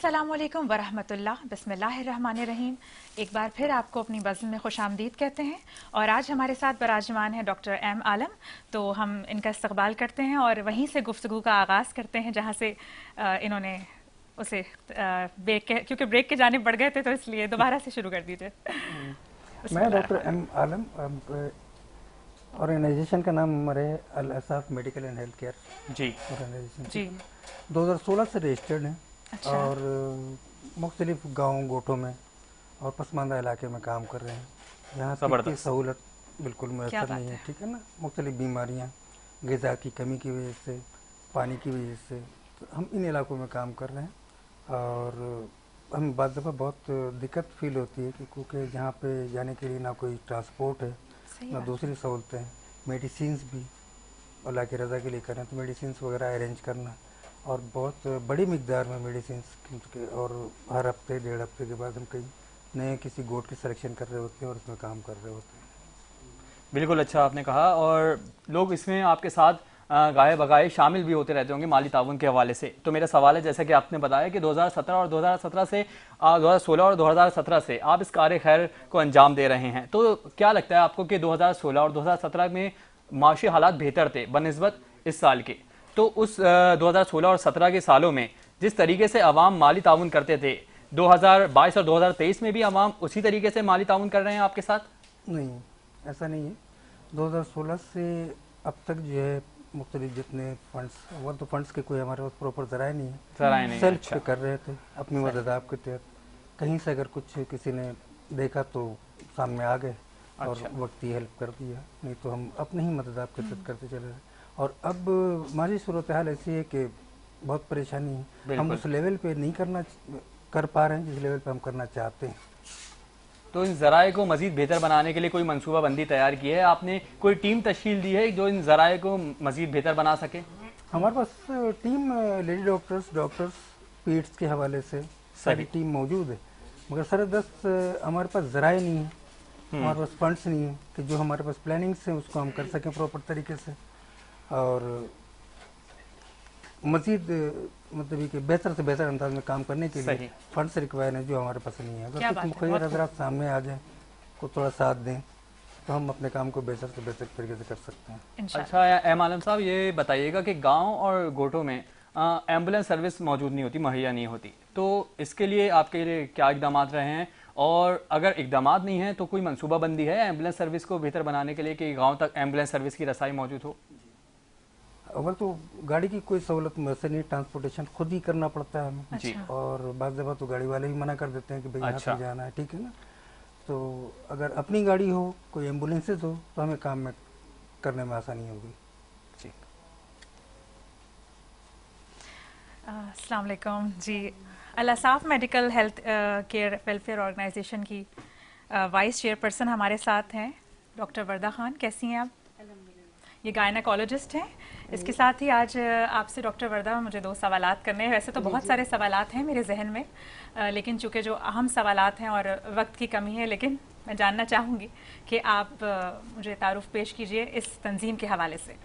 अस्सलाम वालेकुम वरहमतुल्लाह, बिस्मिल्लाहिर्रहमानिर्रहीम। एक बार फिर आपको अपनी बज़्ल में खुश आमदीद कहते हैं और आज हमारे साथ बराजमान है डॉक्टर एम आलम। तो हम इनका इस्तकबाल करते हैं और वहीं से गुफ्तगू का आगाज़ करते हैं जहाँ से इन्होंने उसे क्योंकि ब्रेक के जाने बढ़ गए थे तो इसलिए दोबारा से शुरू कर दीजिए। मैं डॉक्टर एम आलम, ऑर्गेनाइजेशन का नाम हमारे Al Asaf medical and health care जी ऑर्गेनाइजेशन जी 2016 से रजिस्टर्ड हैं। अच्छा। और मुख्तलिफ गाँव गोठों में और पसमानदा इलाके में काम कर रहे हैं। यहाँ की सहूलत बिल्कुल मैसर नहीं है, ठीक है ना। मुख्तलिफ बीमारियाँ ग़िज़ा की कमी की वजह से, पानी की वजह से हम इन इलाकों में काम कर रहे हैं। और हम बाद दफ़ा बहुत दिक्कत फील होती है क्योंकि जहाँ पे जाने के लिए ना कोई ट्रांसपोर्ट है ना दूसरी सहूलतें हैं। मेडिसिन्स भी अल्लाह की रज़ा के लिए करें तो मेडिसिन्स वगैरह अरेंज करना और बहुत बड़ी मिकदार में मेडिसिन्स और हर हफ्ते डेढ़ हफ्ते के बाद हम कहीं नए किसी गोट की सिलेक्शन कर रहे होते हैं और उसमें काम कर रहे होते हैं। बिल्कुल अच्छा आपने कहा। और लोग इसमें आपके साथ गाये बगाए शामिल भी होते रहते होंगे माली ताउन के हवाले से। तो मेरा सवाल है, जैसा कि आपने बताया कि 2017 और 2017 से 2016 और 2017 से आप इस कार्य खैर को अंजाम दे रहे हैं, तो क्या लगता है आपको कि 2016 और 2017 में माशी हालात बेहतर थे बनिस्बत इस साल के? तो उस 2016 और 17 के सालों में जिस तरीके से अवाम माली ताउन करते थे, 2022 और 2023 में भी अवाम उसी तरीके से माली ताउन कर रहे हैं आपके साथ? नहीं, ऐसा नहीं है। 2016 से अब तक जो है मुख्तलिफ जितने फंड्स, वो तो फंड्स के कोई हमारे पास प्रॉपर ज़राए नहीं है, सेल्फ अच्छा। कर रहे थे अपनी मदद आपके तहत। कहीं से अगर कुछ किसी ने देखा तो सामने आ गए और वक्ती हेल्प कर दिया, नहीं तो हम अपनी ही मदद आपके तहत करते चले रहे। और अब हमारी सूरत हाल ऐसी है कि बहुत परेशानी है, हम उस लेवल पे नहीं कर पा रहे हैं जिस लेवल पे हम करना चाहते हैं। तो इन ज़राए को मज़ीद बेहतर बनाने के लिए कोई मनसूबा बंदी तैयार की है आपने? कोई टीम तश्कील दी है जो इन ज़राए को मज़ीद बेहतर बना सके? हमारे पास टीम लेडी डॉक्टर्स पीड्स के हवाले से सारी टीम मौजूद है, मगर सरदस्त हमारे पास ज़राए नहीं है, हमारे पास फंड्स नहीं है कि जो हमारे पास प्लानिंग्स हैं उसको हम कर सकें प्रॉपर तरीके से। और मज़ीद मतलब कि बेहतर से बेहतर अंदाज में काम करने के लिए फंड्स रिक्वायर हैं जो हमारे पास नहीं है। अगर कुछ मुखैर हज़रात सामने आ जाए, को थोड़ा साथ दें तो हम अपने काम को बेहतर से बेहतर तरीके से कर सकते हैं। अच्छा एम आलम साहब, ये बताइएगा कि गांव और गोठों में एम्बुलेंस सर्विस मौजूद नहीं होती, मुहैया नहीं होती, तो इसके लिए आपके लिए क्या इकदाम रहे हैं? और अगर इकदाम नहीं हैं तो कोई मनसूबा बंदी है एम्बुलेंस सर्विस को बेहतर बनाने के लिए कि गाँव तक एम्बुलेंस सर्विस की रसाई मौजूद हो? अव्वल तो गाड़ी की कोई सहूलत मैसर नहीं, ट्रांसपोर्टेशन खुद ही करना पड़ता है हमें। जी। और बाज़ दफ़ा तो गाड़ी वाले भी मना कर देते हैं कि भाई यहाँ पे जाना है, ठीक है ना। तो अगर अपनी गाड़ी हो, कोई एम्बुलेंसेज हो तो हमें काम में करने में आसानी होगी। जी। अस्सलाम वालेकुम जी। Al Asaf medical health care welfare organisation की वाइस चेयरपर्सन हमारे साथ हैं डॉक्टर वर्दा खान। कैसी हैं आप? ये गायनेकोलॉजिस्ट हैं। इसके साथ ही आज आपसे डॉक्टर वर्दा मुझे 2 सवालात करने हैं। वैसे तो बहुत सारे सवालात हैं मेरे जहन में, लेकिन चूँकि जो अहम सवालात हैं और वक्त की कमी है, लेकिन मैं जानना चाहूँगी कि आप मुझे तारुफ पेश कीजिए इस तंजीम के हवाले से।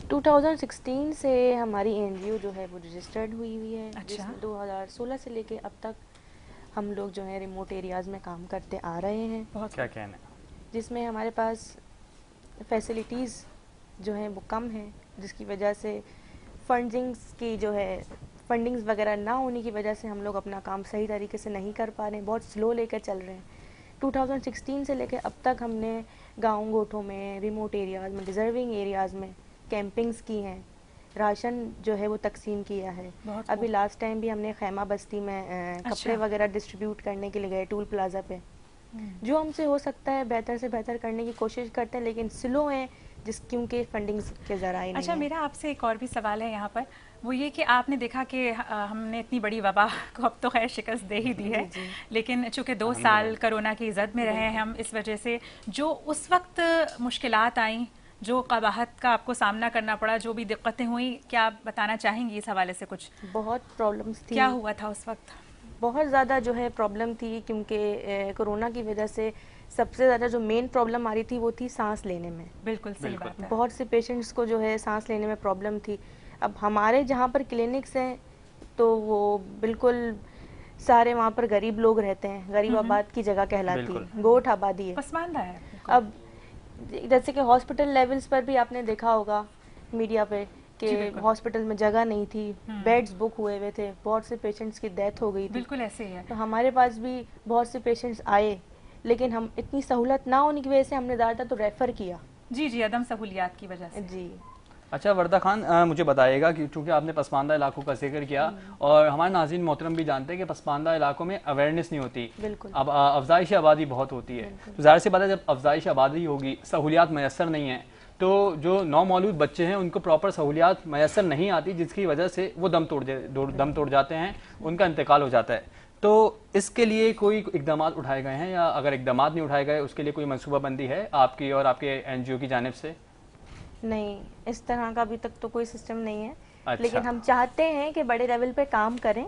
2016 से हमारी एनजीओ जो है वो रजिस्टर्ड हुई है। अच्छा। जिसमें 2016 से लेके अब तक हम लोग जो है रिमोट एरियाज़ में काम करते आ रहे हैं। बहुत क्या कहना है? जिसमें हमारे पास फैसिलिटीज़ जो हैं वो कम हैं, जिसकी वजह से फंडिंग्स वगैरह ना होने की वजह से हम लोग अपना काम सही तरीके से नहीं कर पा रहे हैं, बहुत स्लो लेकर चल रहे हैं। 2016 से लेकर अब तक हमने गाँव गोठों में, रिमोट एरियाज़ में, डिज़र्विंग एरियाज़ में कैंपिंग्स की हैं, राशन जो है वो तकसीम किया है। अभी लास्ट टाइम भी हमने खैमा बस्ती में कपड़े वगैरह डिस्ट्रीब्यूट करने के लिए गए टूल प्लाजा पे। जो हमसे हो सकता है बेहतर से बेहतर करने की कोशिश करते हैं, लेकिन स्लो हैं क्योंकि फंडिंग्स के ज़राए नहीं। अच्छा, मेरा आपसे एक और भी सवाल है यहाँ पर, वो ये कि आपने देखा कि हमने इतनी बड़ी वबा को अब तो खैर शिकस्त दे ही दी है, लेकिन चूँकि 2 साल कोरोना की ज़द में रहे हैं हम, इस वजह से जो उस वक्त मुश्किलात आईं, जो क़बाहत का आपको सामना करना पड़ा, जो भी दिक्कतें हुई, क्या आप बताना चाहेंगी इस हवाले से कुछ? बहुत प्रॉब्लम्स थी। क्या हुआ था उस वक्त? बहुत ज़्यादा जो है प्रॉब्लम थी, क्योंकि कोरोना की वजह से सबसे ज़्यादा जो मेन प्रॉब्लम आ रही थी वो थी सांस लेने में। बिल्कुल सही बात है। बहुत से पेशेंट्स को जो है सांस लेने में प्रॉब्लम थी। अब हमारे जहाँ पर क्लिनिक्स हैं تو وہ بالکل سارے وہاں پر غریب لوگ رہتے ہیں, غریب آباد کی جگہ کہلاتی ہے, گوٹھ آبادی ہے. پسماندہ ہے. اب جیسے کہ ہاسپٹل لیولز پر بھی آپ نے دیکھا ہوگا میڈیا پہ کہ ہاسپٹل میں جگہ نہیں تھی, بیڈز بک ہوئے ہوئے تھے, بہت سے پیشنٹس کی ڈیتھ ہو گئی تھی. بالکل ایسے ہی ہے. تو ہمارے پاس بھی بہت سے پیشنٹس آئے, لیکن ہم اتنی سہولت نہ ہونے کی وجہ سے ہم نے زیادہ تر تو ریفر کیا. جی عدم سہولیات کی وجہ سے. جی. اچھا وردہ خان, مجھے بتائیے گا کہ چونکہ آپ نے پسماندہ علاقوں کا ذکر کیا اور ہمارے ناظرین محترم بھی جانتے ہیں کہ پسماندہ علاقوں میں اویئرنیس نہیں ہوتی, اب افزائش آبادی بہت ہوتی ہے, تو ظاہر سی بات ہے جب افزائش آبادی ہوگی, سہولیات میسر نہیں ہیں, تو جو نومولود بچے ہیں ان کو پراپر سہولیات میسر نہیں آتی, جس کی وجہ سے وہ دم توڑ جاتے ہیں, ان کا انتقال ہو جاتا ہے. تو اس کے لیے کوئی اقدامات اٹھائے گئے ہیں, یا اگر اقدامات نہیں اٹھائے گئے اس کے لیے کوئی منصوبہ بندی ہے آپ کی اور آپ کے این جی او کی جانب سے؟ نہیں, اس طرح کا ابھی تک تو کوئی سسٹم نہیں ہے, لیکن ہم چاہتے ہیں کہ بڑے لیول پہ کام کریں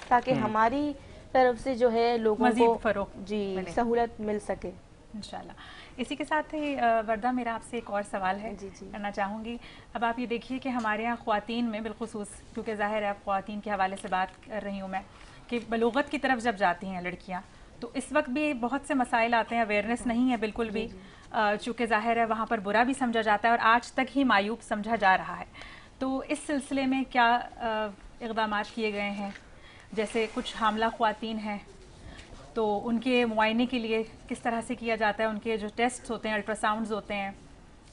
تاکہ ہماری طرف سے جو ہے لوگوں کو جی سہولت مل سکے انشاءاللہ. اسی کے ساتھ ہی وردہ میرا آپ سے ایک اور سوال ہے کرنا چاہوں گی. اب آپ یہ دیکھیے کہ ہمارے یہاں خواتین میں بالخصوص, کیونکہ ظاہر ہے آپ خواتین کے حوالے سے بات کر رہی ہوں میں, کہ بلوغت کی طرف جب جاتی ہیں لڑکیاں تو اس وقت بھی بہت سے مسائل آتے ہیں, اویئرنیس نہیں ہے بالکل بھی, چونکہ ظاہر ہے وہاں پر برا بھی سمجھا جاتا ہے اور آج تک ہی معیوب سمجھا جا رہا ہے. تو اس سلسلے میں کیا اقدامات کیے گئے ہیں؟ جیسے کچھ حاملہ خواتین ہیں تو ان کے معائنے کے لیے کس طرح سے کیا جاتا ہے, ان کے جو ٹیسٹ ہوتے ہیں, الٹرا ساؤنڈز ہوتے ہیں,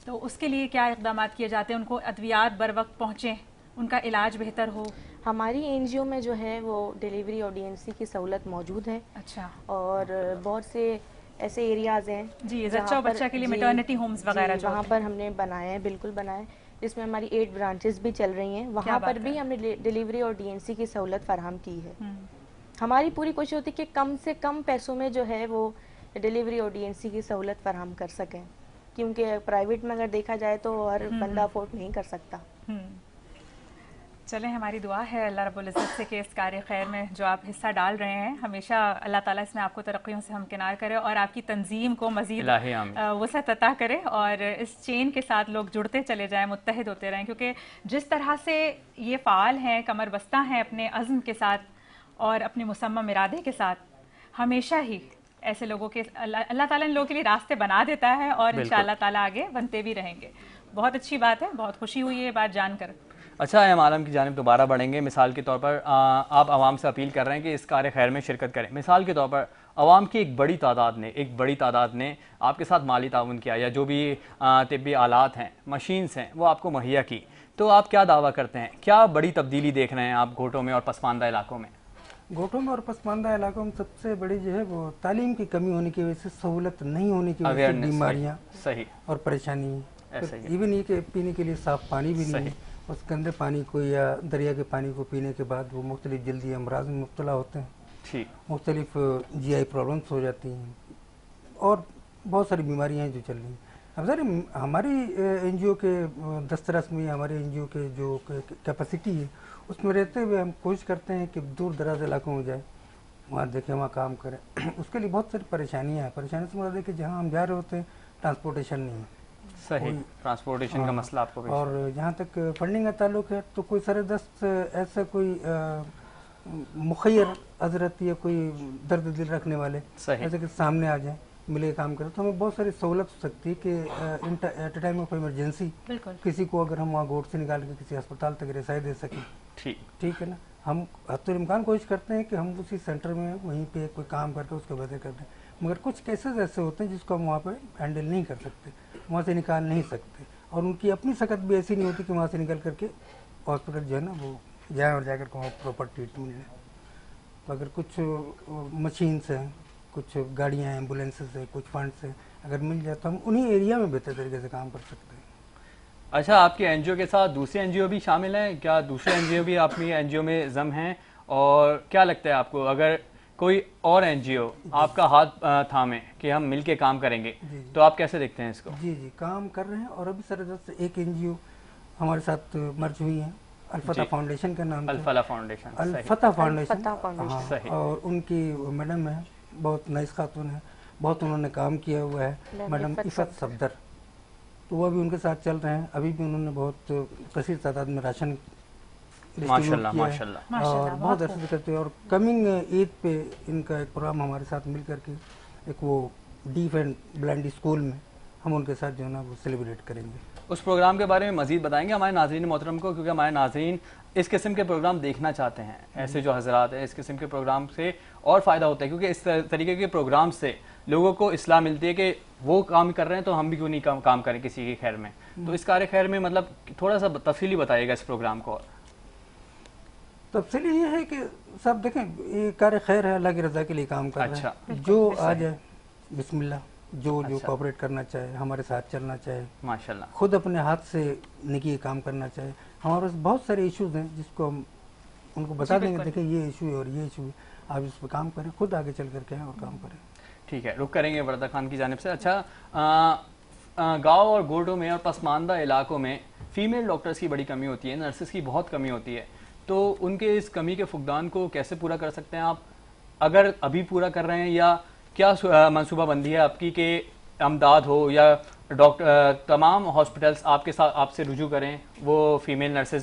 تو اس کے لیے کیا اقدامات کیے جاتے ہیں, ان کو ادویات بر وقت پہنچیں, ان کا علاج بہتر ہو؟ ہماری این جی او میں جو ہے وہ ڈیلیوری اور ڈی این سی کی سہولت موجود ہے. اچھا. اور بہت سے ایسے ایریاز ہیں جی بچہ بچہ کے لیے میٹرنٹی ہومز وغیرہ جو وہاں پر ہم نے بنائے ہیں, بالکل بنائے, جس میں ہماری 8 برانچز بھی چل رہی ہیں, وہاں پر بھی ہم نے ڈیلیوری اور ڈی این سی کی سہولت فراہم کی ہے. ہماری پوری کوشش ہوتی ہے کہ کم سے کم پیسوں میں جو ہے وہ ڈیلیوری اور ڈی این سی کی سہولت فراہم کر سکیں, کیونکہ پرائیویٹ میں اگر دیکھا جائے تو ہر بندہ افورڈ نہیں کر سکتا. چلیں, ہماری دعا ہے اللہ رب العزت سے کہ اس کار خیر میں جو آپ حصہ ڈال رہے ہیں ہمیشہ اللہ تعالیٰ اس میں آپ کو ترقیوں سے ہمکنار کرے اور آپ کی تنظیم کو مزید وسعت عطا کرے, اور اس چین کے ساتھ لوگ جڑتے چلے جائیں, متحد ہوتے رہیں, کیونکہ جس طرح سے یہ فعال ہیں, کمر بستہ ہیں اپنے عزم کے ساتھ اور اپنے مصمم ارادے کے ساتھ, ہمیشہ ہی ایسے لوگوں کے اللہ تعالیٰ ان لوگوں کے لیے راستے بنا دیتا ہے, اور انشاءاللہ تعالیٰ آگے بنتے بھی رہیں گے. بہت اچھی بات ہے, بہت خوشی ہوئی ہے یہ بات جان کر. اچھا, ایم عالم کی جانب دوبارہ بڑھیں گے. مثال کے طور پر آپ عوام سے اپیل کر رہے ہیں کہ اس کار خیر میں شرکت کریں. مثال کے طور پر عوام کی ایک بڑی تعداد نے آپ کے ساتھ مالی تعاون کیا, یا جو بھی طبی آلات ہیں, مشینز ہیں, وہ آپ کو مہیا کی, تو آپ کیا دعویٰ کرتے ہیں, کیا بڑی تبدیلی دیکھ رہے ہیں آپ گھوٹوں میں اور پسماندہ علاقوں میں؟ گھوٹوں میں اور پسماندہ علاقوں میں سب سے بڑی جو ہے وہ تعلیم کی کمی ہونے کی وجہ سے, سہولت نہیں ہونے کی وجہ سے بیماریاں اور پریشانی ہیں. یہ بھی نہیں کہ پینے کے لیے صاف پانی بھی نہیں ہے, اس گندے پانی کو یا دریا کے پانی کو پینے کے بعد وہ مختلف جلدی امراض میں مبتلا ہوتے ہیں, مختلف جی آئی پرابلمس ہو جاتی ہیں, اور بہت ساری بیماریاں ہیں جو چل رہی ہیں. اب سر ہماری این جی او کے دسترس میں, ہمارے این جی او کے جو کیپیسٹی ہے اس میں رہتے ہوئے ہم کوشش کرتے ہیں کہ دور دراز علاقوں میں جائیں, وہاں دیکھیں, وہاں کام کریں. اس کے لیے بہت ساری پریشانیاں ہیں. پریشانی سے مراد ہے کہ جہاں ہم جا رہے ہوتے ہیں ٹرانسپورٹیشن نہیں ہے, صحیح, ٹرانسپورٹیشن کا مسئلہ آپ کو, اور جہاں تک فنڈنگ کا تعلق ہے تو کوئی سر دست ایسا کوئی مخیر حضرت یا کوئی درد دل رکھنے والے ایسے کہ سامنے آ جائیں, ملے کام کریں, تو ہمیں بہت ساری سہولت ہو سکتی ہے کہ at a time of emergency کسی کو اگر ہم وہاں گوٹ سے نکال کے کسی ہسپتال تک رسائی دے سکیں. ٹھیک ہے نا, ہم حتی الامکان کوشش کرتے ہیں کہ ہم اسی سینٹر میں وہیں پہ کوئی کام کر کے اس کو بہتر کرتے ہیں, مگر کچھ کیسز ایسے ہوتے ہیں جس کو ہم وہاں پہ ہینڈل نہیں کر سکتے, وہاں سے نکال نہیں سکتے, اور ان کی اپنی سکت بھی ایسی نہیں ہوتی کہ وہاں سے نکل کر کے ہاسپٹل جو ہے نا وہ جائیں اور جا کر کے وہاں پراپر ٹریٹمنٹ لیں. تو اگر کچھ مشینس ہیں, کچھ گاڑیاں ہیں, ایمبولینسز ہیں, کچھ فنڈس ہیں, اگر مل جائے تو ہم انہی ایریا میں بہتر طریقے سے کام کر سکتے ہیں. اچھا, آپ کے این جی او کے ساتھ دوسرے این جی او بھی شامل ہیں کیا؟ دوسرے این جی او بھی اپنی این جی او میں ضم ہیں, اور کیا لگتا ہے آپ کو اگر کوئی اور این جی او آپ کا ہاتھ تھامے کہ ہم مل کے کام کریں گے, تو آپ کیسے دیکھتے ہیں اس کو؟ جی کام کر رہے ہیں, اور ابھی سر ایک این جی او ہمارے ساتھ مرج ہوئی ہیں, الفتح فاؤنڈیشن کا نام, الفتح فاؤنڈیشن, اور ان کی میڈم ہے, بہت نائس خاتون ہے, بہت انہوں نے کام کیا ہوا ہے, میڈم عفت صفدر, تو وہ بھی ان کے ساتھ چل رہے ہیں. ابھی بھی انہوں نے بہت کثیر تعداد میں راشن माशाल्लाह किया है माशाल्लाह। और बहुत अच्छे से करते हैं। और कमिंग ईद पे इनका एक प्रोग्राम हमारे साथ मिल करके एक वो डीफ एंड ब्लाइंड स्कूल में हम उनके साथ जो है ना वो सेलिब्रेट करेंगे। उस प्रोग्राम के बारे में मज़ीद बताएंगे हमारे नाज़रीन मोहतरम को, क्योंकि हमारे नाज़रीन इस किस्म के प्रोग्राम देखना चाहते हैं। ऐसे जो हजरात हैं इस किस्म के प्रोग्राम से और फ़ायदा होता है, क्योंकि इस तरीके के प्रोग्राम से लोगों को इस्लाह मिलती है कि वो काम कर रहे हैं तो हम भी क्यों नहीं काम करें किसी की खैर में। तो इस कार्य खैर में मतलब थोड़ा सा तफसीली बताइएगा इस प्रोग्राम को। तफसीली ये है कि सब देखें, ये कार्य खैर है, अल्लाह की रज़ा के लिए काम कर रहे हैं। जो आ जाए बिस्मिल्लाह, जो कोऑपरेट करना चाहे, हमारे साथ चलना चाहे, माशाल्लाह, खुद अपने हाथ से नेकी काम करना चाहे। हमारे पास बहुत सारे इश्यूज हैं जिसको हम उनको बता देंगे, देखें ये इशू है और ये इशू है, आप इस पर काम करें, खुद आगे चल करके और काम करें। ठीक है, रुक करेंगे वर्दा खान की जानिब से। अच्छा, गाँव और गोडों में और पसमानदा इलाकों में फ़ीमेल डॉक्टर्स की बड़ी कमी होती है, नर्सेस की बहुत कमी होती है, तो उनके इस कमी के फुकदान को कैसे पूरा कर सकते हैं आप? अगर अभी पूरा कर रहे हैं या क्या मनसूबा बंदी है आपकी कि अमदाद हो या तमाम हॉस्पिटल्स आपके साथ आपसे रुजू करें, वो फीमेल नर्सेज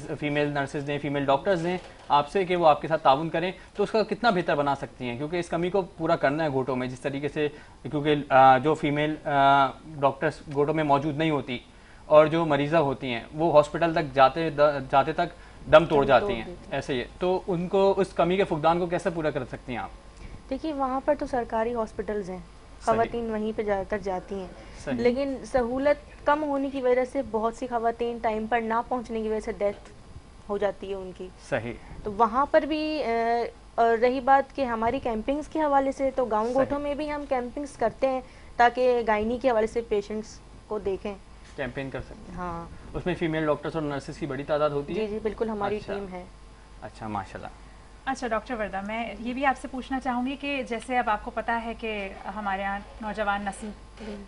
दें, फीमेल डॉक्टर्स दें आपसे कि वो आपके साथ ताउन करें, तो उसका कितना बेहतर बना सकती हैं? क्योंकि इस कमी को पूरा करना है गोटों में जिस तरीके से, क्योंकि जो फीमेल डॉक्टर्स गोटों में मौजूद नहीं होती और जो मरीज़ा होती हैं वो हॉस्पिटल तक जाते तक दम तोड़ जाती हैं, ऐसे ही। तो उनको उस कमी के फुकदान को कैसे पूरा कर सकती हैं आप? देखिए, वहाँ पर तो सरकारी हॉस्पिटल्स हैं, ख़वातीन वहीं पे ज़्यादातर जाती हैं, लेकिन सहूलत कम होने की वजह से बहुत सी ख़वातीन टाइम पर ना पहुँचने की वजह से डेथ हो जाती है उनकी। सही। तो वहाँ पर भी और रही बात कि हमारी कैंपिंग्स के हवाले से, तो गाँव गोठों में भी हम कैंपिंग्स करते हैं ताकि गायनी के हवाले से पेशेंट्स को देखें, कैंपेन कर सकते हैं। हाँ, उसमें फीमेल डॉक्टर्स और नर्सेस की बड़ी तादाद होती है? जी जी बिल्कुल, हमारी टीम है। अच्छा, माशाल्लाह। अच्छा डॉक्टर वर्दा, मैं ये भी आपसे पूछना चाहूँगी कि जैसे अब आपको पता है कि हमारे यहाँ नौजवान नस्ल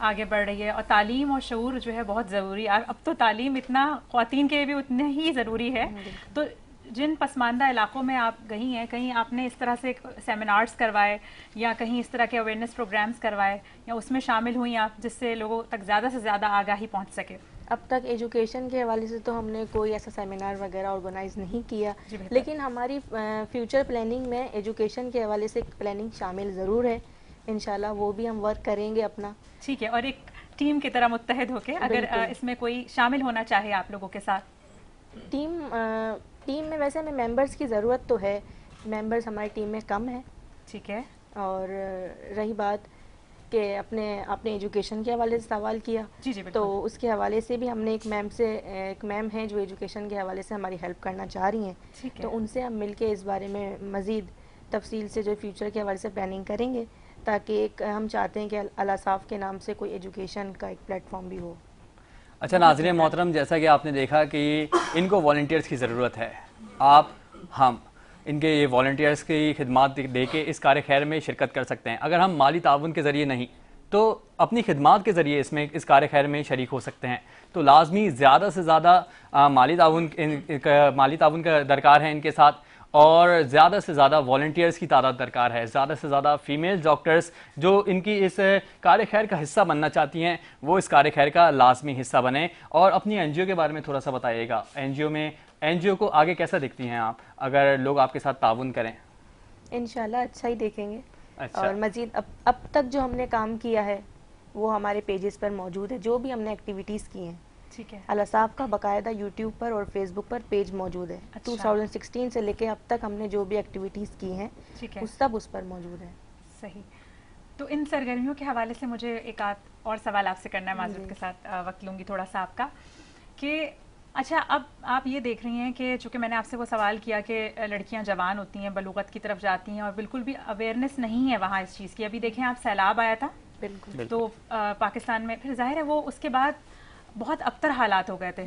आगे बढ़ रही है और तालीम और शऊर जो है बहुत ज़रूरी है। अब तो तालीम इतना ख़वातीन के लिए भी उतने ही ज़रूरी है। तो जिन पसमानदा इलाकों में आप गई हैं, कहीं आपने इस तरह से सेमिनार्स करवाए या कहीं इस तरह के अवेयरनेस प्रोग्राम्स करवाए या उसमें शामिल हुई आप, जिससे लोगों तक ज़्यादा से ज़्यादा आगाही पहुँच सके? अब तक एजुकेशन के हवाले से तो हमने कोई ऐसा सेमिनार वगैरह ऑर्गेनाइज नहीं किया, लेकिन हमारी फ्यूचर प्लानिंग में एजुकेशन के हवाले से प्लानिंग शामिल ज़रूर है। इंशाल्लाह वो भी हम वर्क करेंगे अपना। ठीक है, और एक टीम की तरह मुत्तहिद होके अगर इसमें कोई शामिल होना चाहे आप लोगों के साथ? टीम में वैसे हमें मेंबर्स की ज़रूरत तो है, मेंबर्स हमारी टीम में कम है। ठीक है। और रही बात कि आपने एजुकेशन के हवाले से सवाल किया, जी जी, तो उसके हवाले से भी हमने एक मैम हैं जो एजुकेशन के हवाले से हमारी हेल्प करना चाह रही हैं, तो उनसे हम मिलके इस बारे में मज़ीद तफसील से जो फ्यूचर के हवाले से प्लानिंग करेंगे, ताकि एक हम चाहते हैं कि अल-असाफ के नाम से कोई एजुकेशन का एक प्लेटफॉर्म भी हो। अच्छा नाज़रीन मोहतरम, जैसा कि आपने देखा कि इनको वॉलंटियर्स की ज़रूरत है। आप हम इनके ये वॉलंटियर्स की खिदमात दे के इस कार्य खैर में शिरकत कर सकते हैं। अगर हम माली ताउन के ज़रिए नहीं तो अपनी खिदमात के ज़रिए इस कार्य खैर में शरीक हो सकते हैं। तो लाजमी ज़्यादा से ज़्यादा माली ताउन का दरकार है इनके साथ, और ज़्यादा से ज़्यादा वॉलंटियर्स की तादाद दरकार है, ज़्यादा से ज़्यादा फ़ीमेल डॉक्टर्स जो इनकी इस कार्य खैर का हिस्सा बनना चाहती हैं वो इस कार्य खैर का लाजमी हिस्सा बने। और अपनी एनजीओ के बारे में थोड़ा सा बताइएगा, एनजीओ को आगे कैसा देखती हैं आप अगर लोग आपके साथ ताउन करें? इंशाल्लाह अच्छा ही देखेंगे। अच्छा। और मज़ीद अब तक जो हमने काम किया है वो हमारे पेजेस पर मौजूद है, जो भी हमने एक्टिविटीज़ की हैं। ठीक है। अल-असाफ का बाकायदा यूट्यूब पर और फेसबुक पर पेज मौजूद है। 2016 से लेके अब तक हमने जो भी एक्टिविटीज़ की हैं वो सब उस पर मौजूद है। सही। तो इन सरगर्मियों के हवाले से मुझे एक आध और सवाल आपसे करना है, माजरत के साथ वक्त लूँगी थोड़ा सा आपका, कि अच्छा अब आप ये देख रही हैं कि चूँकि मैंने आपसे वो सवाल किया कि लड़कियां जवान होती हैं, बलूगत की तरफ जाती हैं और बिल्कुल भी अवेयरनेस नहीं है वहाँ इस चीज़ की। अभी देखें आप, सैलाब आया था बिल्कुल, तो पाकिस्तान में, फिर जाहिर है वो उसके बाद बहुत अबतर हालात हो गए थे।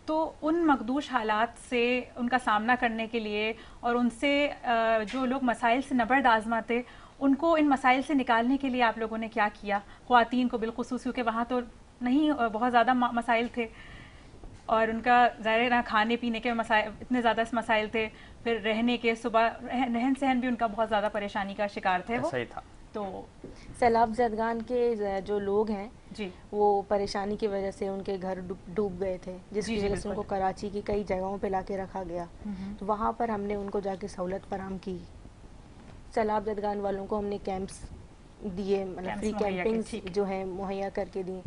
तो उन मखदूश हालात से उनका सामना करने के लिए और उनसे जो लोग मसाइल से नबर्द आजमाते, उनको इन मसाइल से निकालने के लिए आप लोगों ने क्या किया? ख़वातीन को बिलखुसूस, क्योंकि वहाँ तो नहीं बहुत ज़्यादा मसाइल थे और उनका ज़ाहिर ना खाने पीने के मसाइल, इतने ज़्यादा मसाइल थे, फिर रहने के, सुबह रहन सहन भी उनका बहुत ज़्यादा परेशानी का शिकार थे वो। सही था। تو سیلاب زدگان کے جو لوگ ہیں جی وہ پریشانی کی وجہ سے ان کے گھر ڈوب گئے تھے، جس جی کی جی وجہ سے ان کو بالکل کراچی کی کئی جگہوں پہ لا کے رکھا گیا. تو وہاں پر ہم نے ان کو جا کے سہولت فراہم کی. سیلاب زدگان والوں کو ہم نے کیمپس دیے، مطلب کیمپس فری مہیا کیے، کیمپنگس ٹھیک. جو ہیں مہیا کر کے دیں.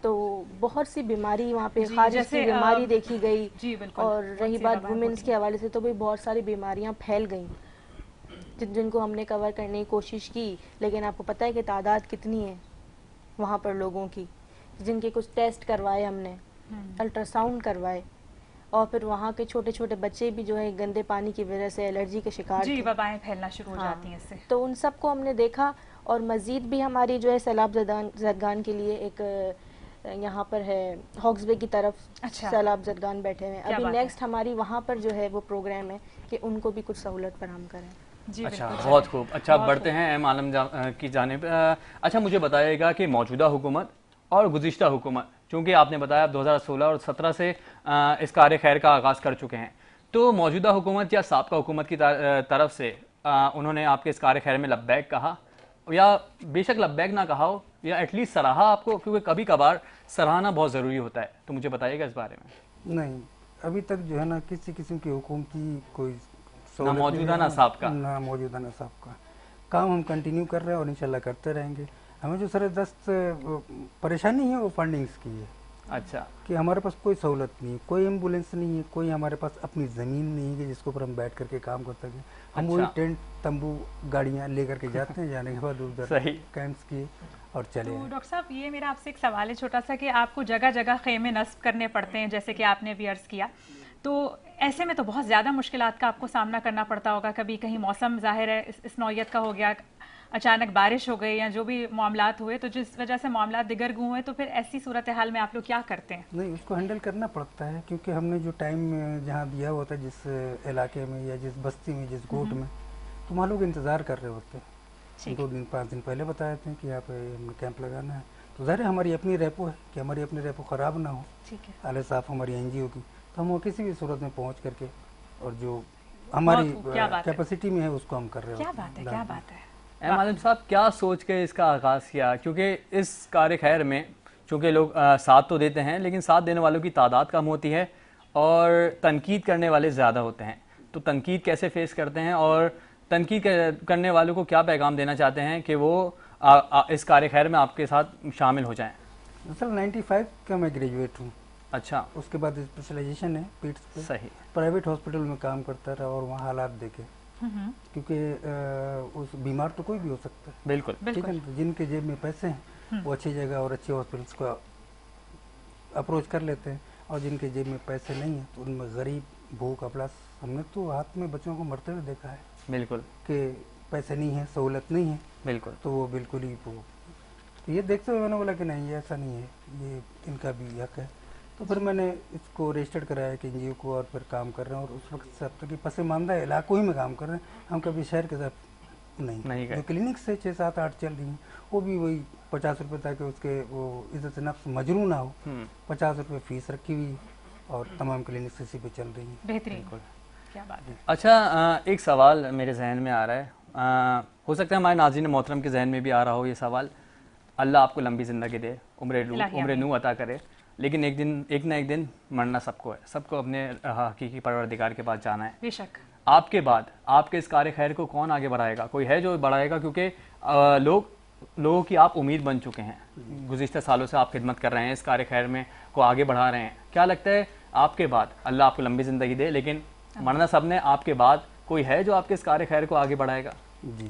تو بہت سی بیماری وہاں پہ جی، خارج جیسے کی بیماری دیکھی گئی. جی بالکل، اور بہت رہی سی بات وبائیں وومنس ہوتی کے ہیں. حوالے سے تو بھی بہت ساری بیماریاں پھیل گئیں جن کو ہم نے کور کرنے کی کوشش کی. لیکن آپ کو پتہ ہے کہ تعداد کتنی ہے وہاں پر لوگوں کی، جن کے کچھ ٹیسٹ کروائے ہم نے، الٹرا ساؤنڈ کروائے. اور پھر وہاں کے چھوٹے چھوٹے بچے بھی جو ہے گندے پانی کی وجہ سے الرجی کے شکار جی تھے. وبائیں پھیلنا شروع ہو ہاں، جاتی ہیں اس سے. تو ان سب کو ہم نے دیکھا. اور مزید بھی ہماری جو ہے سیلاب زدگان کے لیے ایک یہاں پر ہے ہاکس بے کی طرف اچھا، سیلاب زدگان بیٹھے ہوئے ہیں. کیا ابھی بات ہے. نیکسٹ ہماری وہاں پر جو ہے وہ پروگرام ہے کہ ان کو بھی کچھ سہولت فراہم کریں. جی اچھا بالکل بہت چلیں. خوب. اچھا بہت بڑھتے خوب. ہیں ایم عالم کی جانب. اچھا مجھے بتائیے گا کہ موجودہ حکومت اور گزشتہ حکومت، چونکہ آپ نے بتایا آپ 2016 اور 17 سے اس کار خیر کا آغاز کر چکے ہیں، تو موجودہ حکومت یا سابقہ حکومت کی طرف سے انہوں نے آپ کے اس کار خیر میں لبیک کہا، یا بے شک لبیک نہ کہا ہو، یا ایٹ لیسٹ سراہا آپ کو؟ کیونکہ کبھی کبھار سراہنا بہت ضروری ہوتا ہے، تو مجھے بتائیے گا اس بارے میں. نہیں، ابھی تک جو ہے نا کسی قسم کی حکومتی کوئی نہ موجودہ نہ سابقہ. نہ موجودہ نہ سابقہ. کام ہم کنٹینیو کر رہے ہیں اور انشاءاللہ کرتے رہیں گے. ہمیں جو سر دست پریشانی ہے وہ فنڈنگز کی ہے اچھا کہ ہمارے پاس کوئی سہولت نہیں ہے، کوئی ایمبولینس نہیں ہے، کوئی ہمارے پاس اپنی زمین نہیں ہے جس کے اوپر ہم بیٹھ کر کے کام کر سکیں. ہم وہی ٹینٹ تمبو گاڑیاں لے کر کے جاتے ہیں، جانے کے بعد ادھر صحیح کیمپس کیے اور چلے تو ہیں. ڈاکٹر صاحب یہ میرا آپ سے ایک سوال ہے چھوٹا سا کہ آپ کو جگہ جگہ خیمے نصب کرنے پڑتے ہیں جیسے کہ آپ نے بھی عرض کیا، تو ایسے میں تو بہت زیادہ مشکلات کا آپ کو سامنا کرنا پڑتا ہوگا. کبھی کہیں موسم ظاہر ہے اس نوعیت کا ہو گیا، اچانک بارش ہو گئی یا جو بھی معاملات ہوئے تو جس وجہ سے معاملات دیگر گوں ہوئے، تو پھر ایسی صورتحال میں آپ لوگ کیا کرتے ہیں؟ نہیں، اس کو ہینڈل کرنا پڑتا ہے کیونکہ ہم نے جو ٹائم جہاں دیا ہوتا ہے جس علاقے میں یا جس بستی میں جس گوٹ میں، تو وہاں لوگ انتظار کر رہے ہوتے ہیں. 2 دن 5 دن پہلے بتایا تھے کہ یہاں پہ ہم نے کیمپ لگانا ہے. تو ظاہر ہے ہماری اپنی ریپو ہے کہ ہماری اپنی ریپو خراب نہ ہو، ٹھیک ہے، اعلی صاف ہماری این جی او کی، تو ہم وہ کسی بھی صورت میں پہنچ کر کے اور جو ہماری کیپیسٹی میں ہے اس کو ہم کر رہے ہیں. کیا بات ہے، کیا بات ہے. ایم عالم صاحب کیا سوچ کے اس کا آغاز کیا؟ کیونکہ اس کار خیر میں چونکہ لوگ ساتھ تو دیتے ہیں لیکن ساتھ دینے والوں کی تعداد کم ہوتی ہے اور تنقید کرنے والے زیادہ ہوتے ہیں، تو تنقید کیسے فیس کرتے ہیں اور تنقید کرنے والوں کو کیا پیغام دینا چاہتے ہیں کہ وہ اس کار خیر میں آپ کے ساتھ شامل ہو جائیں؟ اصل 95 کا میں گریجویٹ ہوں. اچھا، اس کے بعد اسپیشلائزیشن ہے پیٹس پہ. صحیح. پرائیویٹ ہاسپٹل میں کام کرتا رہا اور وہاں حالات دیکھے، کیونکہ اس بیمار تو کوئی بھی ہو سکتا ہے. بالکل ٹھیک ہے نا، جن کے جیب میں پیسے ہیں وہ اچھی جگہ اور اچھے ہاسپٹلس کو اپروچ کر لیتے ہیں، اور جن کے جیب میں پیسے نہیں ہیں تو ان میں غریب بھوک افلاس. ہم نے تو ہاتھ میں بچوں کو مرتے ہوئے دیکھا ہے بالکل کہ پیسے نہیں ہیں، سہولت نہیں ہے، بالکل. تو وہ بالکل ہی تو یہ دیکھتے ہوئے میں نے بولا کہ نہیں، یہ ایسا نہیں ہے، یہ ان کا بھی حق ہے. تو پھر میں نے اس کو رجسٹرڈ کرایا کہ این جی او کو، اور پھر کام کر رہے ہیں. اور اس وقت سے اب تک پسماندہ علاقوں ہی میں کام کر رہے ہیں. ہم کبھی شہر کے ساتھ نہیں گئے. جو کلینکس سے 6 7 8 چل رہی ہیں وہ بھی وہی 50 روپے تاکہ اس کے وہ عزت نفس مجروح نہ ہو. 50 روپے فیس رکھی ہوئی اور تمام کلینکس اسی پہ چل رہی ہیں. بہترین، کیا بات ہے. اچھا ایک سوال میرے ذہن میں آ رہا ہے، ہو سکتا ہے ہمارے ناظرین محترم کے ذہن میں بھی آ رہا ہو یہ سوال. اللہ آپ کو لمبی زندگی دے، عمر نو عطا کرے، لیکن ایک نہ ایک دن مرنا سب کو ہے، سب کو اپنے حقیقی پروردگار کے پاس جانا ہے. بے شک. آپ کے بعد آپ کے اس کار خیر کو کون آگے بڑھائے گا؟ کوئی ہے جو بڑھائے گا؟ کیونکہ لوگوں کی آپ امید بن چکے ہیں، گزشتہ سالوں سے آپ خدمت کر رہے ہیں، اس کار خیر میں کو آگے بڑھا رہے ہیں. کیا لگتا ہے آپ کے بعد، اللہ آپ کو لمبی زندگی دے لیکن مرنا سب نے، آپ کے بعد کوئی ہے جو آپ کے اس کار خیر کو آگے بڑھائے گا؟ جی،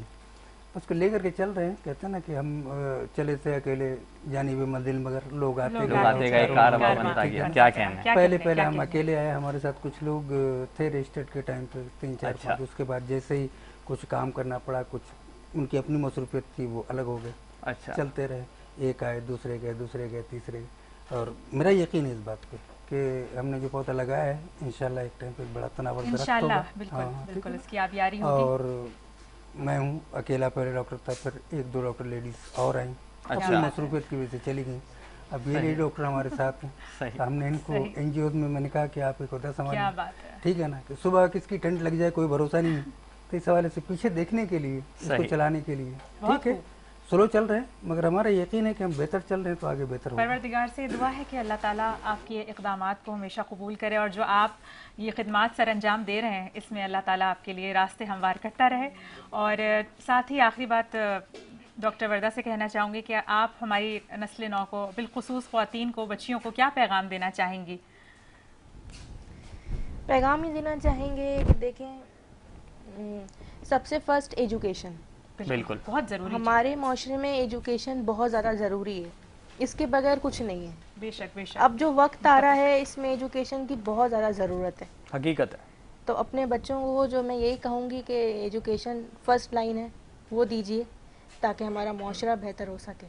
اس کو لے کر کے چل رہے ہیں. کہتے ہیں نا کہ ہم چلے تھے اکیلے جانب منزل مگر لوگ آتے گئے، کارواں بنتا گیا. کیا کہنا ہے؟ پہلے ہم اکیلے آئے، ہمارے ساتھ کچھ لوگ تھے رجسٹرڈ کے ٹائم پہ 3 4 5. اس کے بعد جیسے ہی کچھ کام کرنا پڑا، کچھ ان کی اپنی مصروفیت تھی، وہ الگ ہو گئے. اچھا، چلتے رہے، ایک آئے، دوسرے گئے، تیسرے گئے. اور میرا یقین ہے اس بات پہ کہ ہم نے جو پودا لگایا ہے انشاءاللہ ایک ٹائم پہ بڑا تناور درخت ہوگا. بالکل اس کی آبیاری ہوگی. اور میں ہوں اکیلا، پہلے ڈاکٹر تھا، پھر 1 2 ڈاکٹر لیڈیز اور آئیں، اپنی مصروفیت کی وجہ سے چلی گئیں. اب یہ لیڈی ڈاکٹر ہمارے ساتھ ہیں. ہم نے ان کو این جی اوز میں نے کہا کہ آپ ایک عہدہ سنبھالیں، ٹھیک ہے نا، کہ صبح کس کی ٹھنڈ لگ جائے کوئی بھروسہ نہیں ہے. تو اس حوالے سے پیچھے دیکھنے کے لیے، اس کو چلانے کے لیے، ٹھیک ہے. स्लो चल रहे हैं, मगर हमारा यकीन है कि हम बेहतर चल रहे हैं तो आगे बेहतर होगा। परवरदिगार से दुआ है कि अल्लाह ताला आपके इक़दामात को हमेशा कबूल करे और जो आप ये खिदमात सर अंजाम दे रहे हैं इसमें अल्लाह ताला आपके लिए रास्ते हमवार करता रहे। और साथ ही आखिरी बात डॉक्टर वर्दा से कहना चाहूँगी कि आप हमारी नस्ल नौ को, बिलखुसूस ख़वातीन को, बच्चियों को क्या पैगाम देना चाहेंगी? पैगाम ही देना चाहेंगे कि देखें, सबसे फर्स्ट एजुकेशन, बिल्कुल बहुत ज़रूरी, हमारे माशरे में एजुकेशन बहुत ज़्यादा ज़रूरी है, इसके बगैर कुछ नहीं है। बेशक बेशक। अब जो वक्त आ रहा है इसमें एजुकेशन की बहुत ज़्यादा ज़रूरत है, हकीकत है। तो अपने बच्चों को जो मैं यही कहूँगी कि एजुकेशन फर्स्ट लाइन है वो दीजिए ताकि हमारा माशरा बेहतर हो सके।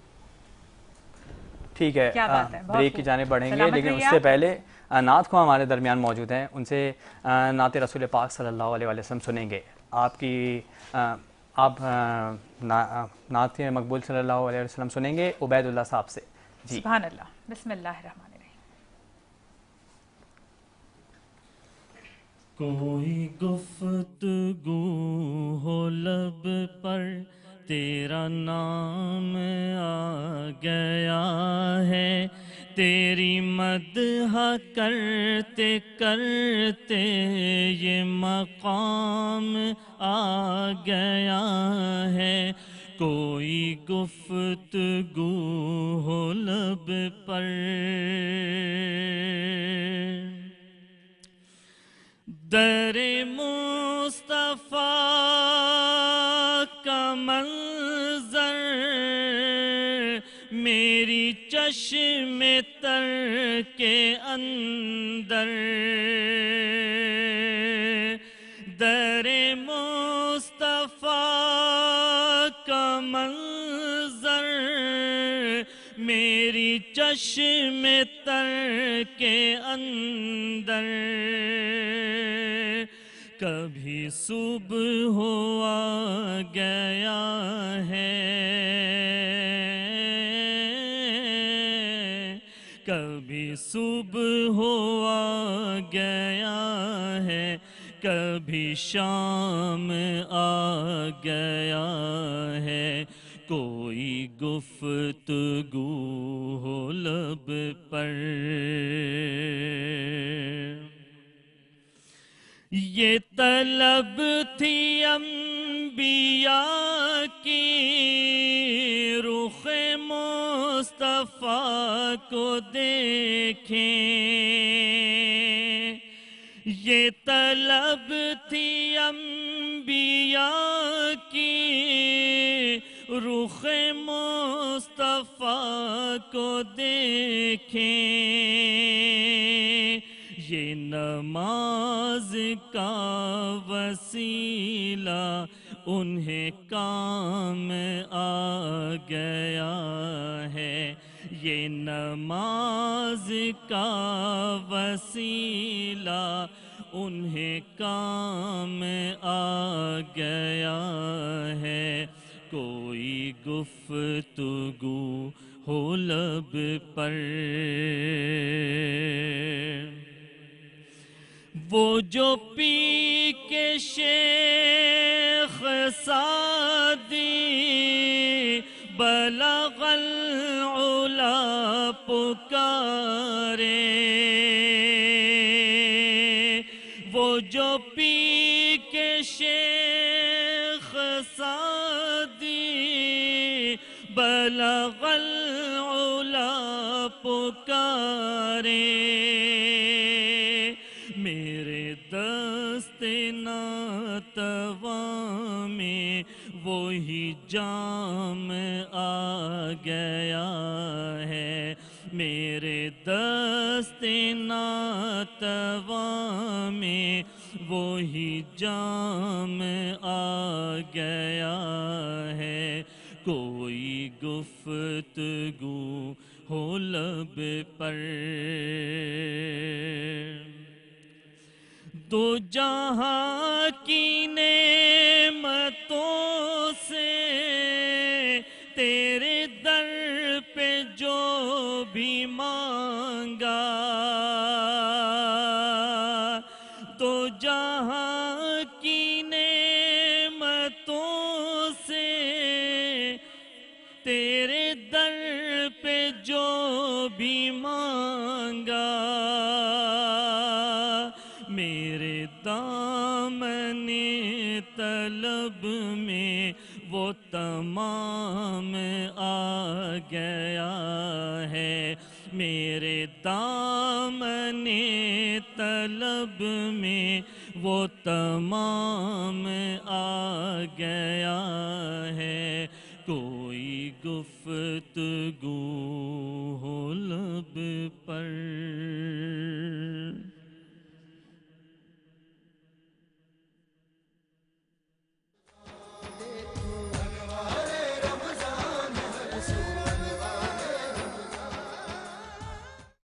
ठीक है, क्या बात है, ब्रेक की जाने बढ़ेंगे, लेकिन उससे पहले नात को हमारे दरमियान मौजूद हैं, उनसे नात रसूल पाक सल्लल्लाहु अलैहि वसल्लम सुनेंगे। आपकी आप नात मकबूल सल्लल्लाहु अलैहि वसल्लम सुनेंगे उबैदुल्लाह साहब से। जी सुभान अल्लाह, बिस्मिल्लाहिर्रहमानिर्रहीम। कोई गुफ्तगू हो लब पर तेरा नाम आ गया है, तेरी मदह करते करते ये मकाम आ गया है। कोई गुफ्तगू हो लब पर दरे मुस्तफा का मंजर मेरी चश्मे तर के अंदर, दरे मुस्तफा का मंजर मेरी चश्मे तर के अंदर, कभी सुबह हो आ गया है, कभी सुबह हो आ गया है, कभी शाम आ गया है। कोई गुफ्तगू हो लब पर ये तलब थी अंबिया की रुख़ मुस्तफ़ा को देखें, ये तलब थी अंबिया की रुख़ मुस्तफ़ा को देखें, ये नमाज का वसीला उन्हें काम आ गया है, ये नमाज का वसीला उन्हें काम आ गया है। कोई गुफ्तगू हो लब पर वो जो पी के शेख सादी बलगल उला पुकारे, वो जो पी के शेख सादी बलगल उला पुकारे, मेरे दस्ते नातवा में वही जाम आ गया है, मेरे दस्ते नातवा में वही जाम आ गया है। कोई गुफ्तगू हो लब पर दो जहां की नेमतों से तेरे दर पे जो भी मांगा, दो जहां की नेमतों से مانگا میرے دامن طلب میں وہ تمام آ گیا ہے میرے دامن طلب میں وہ تمام آ گیا ہے کوئی گفتگو ہو لب پر